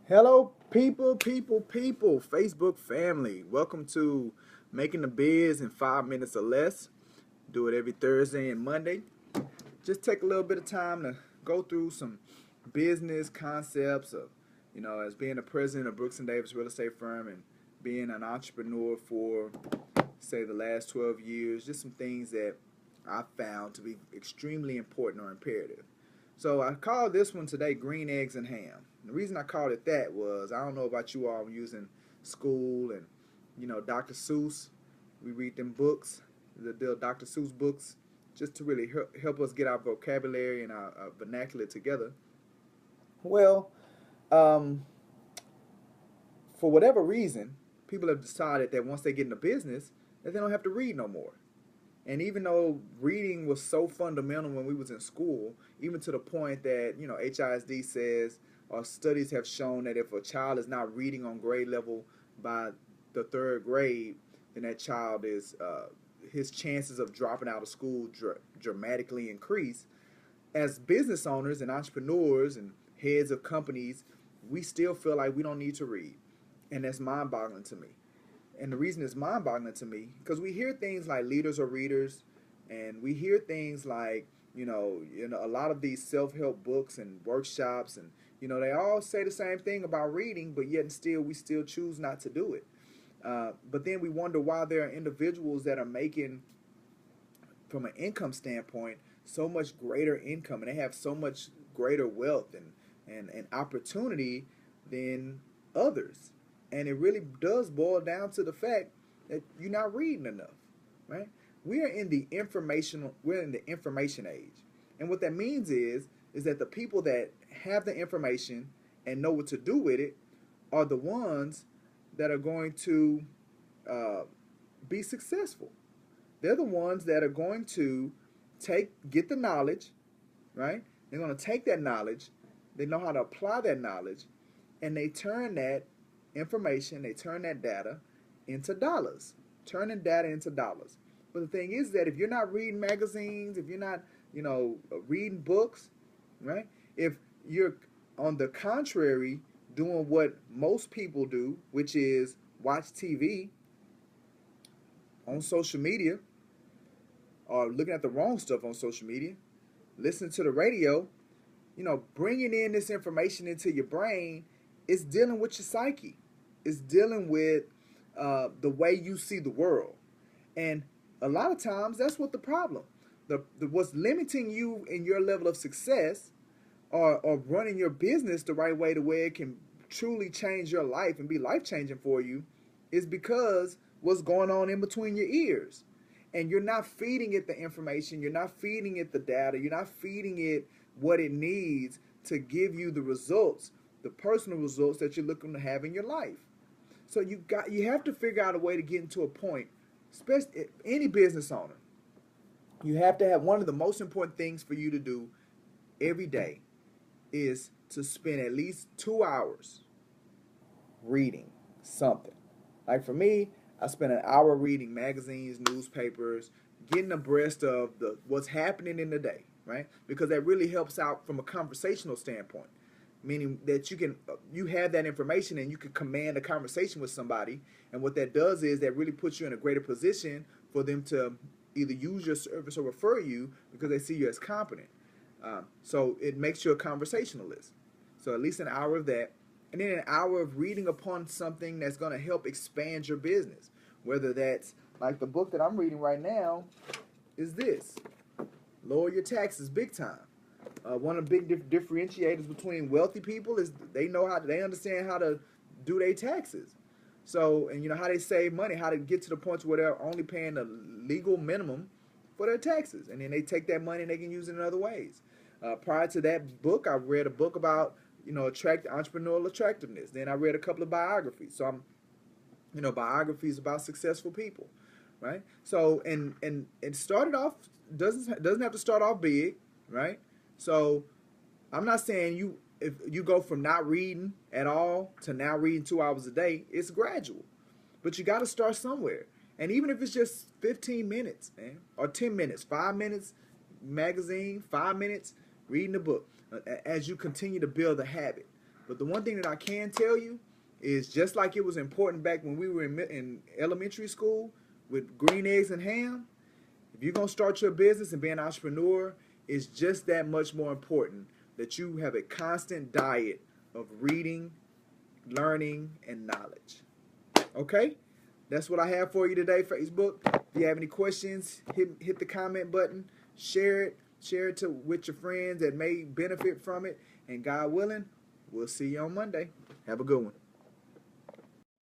Hello, people, Facebook family. Welcome to Making the Biz in 5 minutes or less. Do it every Thursday and Monday. Just take a little bit of time to go through some business concepts of, as being the president of Brooks and Davis Real Estate Firm and being an entrepreneur for, say, the last 12 years. Just some things that I found to be extremely important or imperative. So I called this one today Green Eggs and Ham. The reason I called it that was I don't know about you all using school and Dr. Seuss. We read them books, the Dr. Seuss books, just to really help us get our vocabulary and our vernacular together. Well, um, for whatever reason, people have decided that once they get into business, that they don't have to read no more. And even though reading was so fundamental when we was in school, even to the point that, HISD says or studies have shown that if a child is not reading on grade level by the third grade, then that child is his chances of dropping out of school dramatically increase. As business owners and entrepreneurs and heads of companies, we still feel like we don't need to read. And that's mind-boggling to me. And the reason it's mind-boggling to me, because we hear things like leaders are readers, and we hear things like, a lot of these self-help books and workshops, and they all say the same thing about reading, but yet still we still choose not to do it. But then we wonder why there are individuals that are making, from an income standpoint, so much greater income, and they have so much greater wealth and opportunity than others. And it really does boil down to the fact that you're not reading enough, right? We're in the information age. And what that means is that the people that have the information and know what to do with it are the ones that are going to uh, be successful. They're the ones that are going to get the knowledge, right? They're going to take that knowledge, they know how to apply that knowledge, and they turn that information, they turn that data into dollars, turning data into dollars. But the thing is that if you're not reading magazines, if you're not, reading books, right? If you're, on the contrary, doing what most people do, which is watch TV on social media, or looking at the wrong stuff on social media, listening to the radio, bringing in this information into your brain, is dealing with your psyche. It's dealing with the way you see the world. And a lot of times, that's what the problem. What's limiting you in your level of success, or running your business the right way to where it can truly change your life and be life changing for you, is because what's going on in between your ears. And you're not feeding it the information, you're not feeding it the data, you're not feeding it what it needs to give you the results, the personal results that you're looking to have in your life. So you have to figure out a way to get into a point, especially any business owner. You have to have, one of the most important things for you to do every day is to spend at least 2 hours reading something. Like for me, I spend an hour reading magazines, newspapers, getting abreast of what's happening in the day, right? Because that really helps out from a conversational standpoint, meaning that you have that information and you can command a conversation with somebody. And what that does is that really puts you in a greater position for them to either use your service or refer you because they see you as competent. So it makes you a conversationalist. So at least an hour of that, and then an hour of reading upon something that's going to help expand your business. Whether that's like the book that I'm reading right now is this: Lower Your Taxes Big Time. One of the big differentiators between wealthy people is they understand how to do their taxes. So, and how they save money, how to get to the point where they're only paying the legal minimum for their taxes, and then they take that money and they can use it in other ways. Prior to that book, I read a book about entrepreneurial attractiveness. Then I read a couple of biographies. So biographies about successful people, right? So and it started off, doesn't have to start off big, right? So I'm not saying if you go from not reading at all to now reading 2 hours a day. It's gradual, but you got to start somewhere. And even if it's just 15 minutes, man, or 10 minutes, 5 minutes magazine, 5 minutes reading a book, as you continue to build a habit. But the one thing that I can tell you is, just like it was important back when we were in elementary school with green eggs and ham, if you're going to start your business and be an entrepreneur, it's just that much more important that you have a constant diet of reading, learning, and knowledge. Okay? That's what I have for you today, Facebook. If you have any questions, hit the comment button, share it with your friends that may benefit from it, and God willing, we'll see you on Monday. Have a good one.